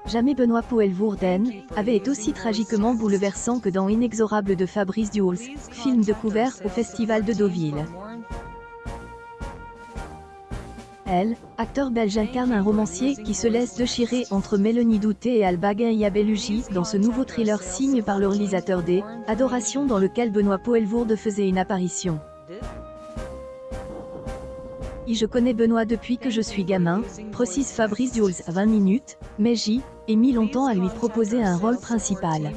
Jamais Benoît Poelvoorde avait été aussi tragiquement bouleversant que dans Inexorable de Fabrice Dulz, film découvert au Festival de Deauville. Elle, acteur belge, incarne un romancier qui se laisse déchirer entre Mélanie Douté et Alba Gaïa-Bellugi dans ce nouveau thriller signé par le réalisateur d', Adoration, dans lequel Benoît Poelvoorde faisait une apparition. Je connais Benoît depuis que je suis gamin, précise Fabrice Dulz à 20 minutes, mais j'ai mis longtemps à lui proposer un rôle principal.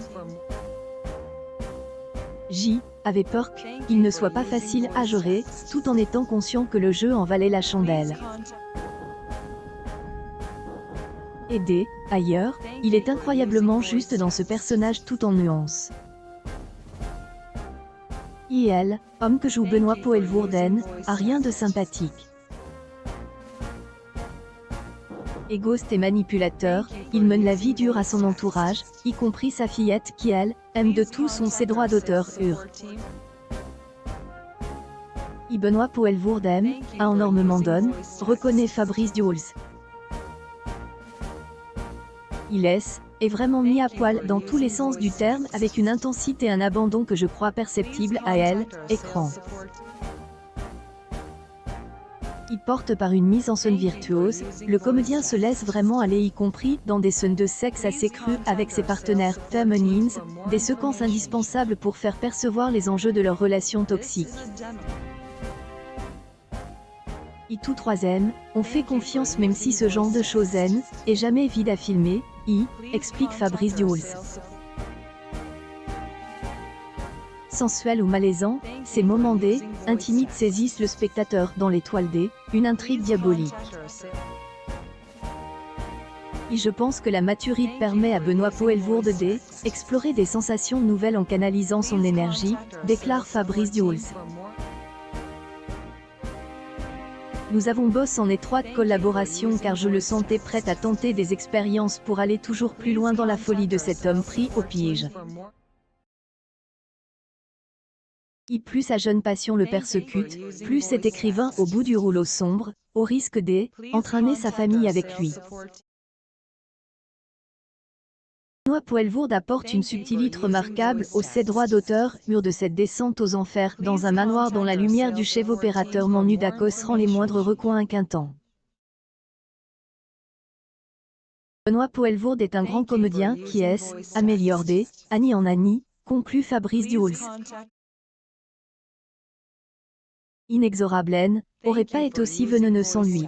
J avait peur qu'il ne soit pas facile à gérer, tout en étant conscient que le jeu en valait la chandelle. Et D, ailleurs, il est incroyablement juste dans ce personnage tout en nuances. Il, homme que joue Benoît Poelvoorde, a rien de sympathique. Égoïste et manipulateur, il mène la vie dure à son entourage, y compris sa fillette qui, elle, aime de tout son ses droits d'auteur. Benoît Poelvoorde a énormément donné, reconnaît Fabrice Dulz. Il est vraiment mis à poil dans tous les sens du terme, avec une intensité et un abandon que je crois perceptible à elle, écran. Il porte par une mise en scène virtuose, le comédien se laisse vraiment aller, y compris dans des scènes de sexe assez crues avec ses partenaires féminines, des séquences indispensables pour faire percevoir les enjeux de leur relation toxique. Tous trois on fait confiance même si ce genre de choses est jamais vide à filmer, explique Fabrice Dulz. Sensuel ou malaisant, ces moments intimides saisissent le spectateur dans l'étoile une intrigue diabolique. Je pense que la maturité permet à Benoît Poelvoorde d'explorer des sensations nouvelles en canalisant son énergie, déclare Fabrice Dulz. Nous avons bossé en étroite collaboration car je le sentais prêt à tenter des expériences pour aller toujours plus loin dans la folie de cet homme pris au piège. Plus sa jeune passion le persécute, plus cet écrivain au bout du rouleau sombre, au risque d'entraîner sa famille avec lui. Benoît Poelvoorde apporte une subtilité remarquable aux ses droits d'auteur, mur de cette descente aux enfers, dans un manoir dont la lumière du chef opérateur Manu Dacos rend les moindres recoins inquiétants. Benoît Poelvoorde est un grand comédien qui améliore année en année, conclut Fabrice Dulz. Inexorable aurait pas été aussi veneneux sans lui.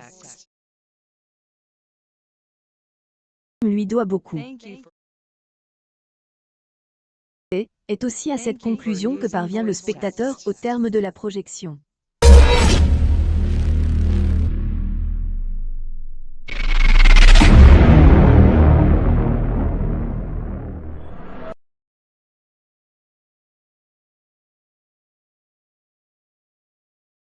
Lui doit beaucoup. Est aussi à cette conclusion que parvient le spectateur au terme de la projection.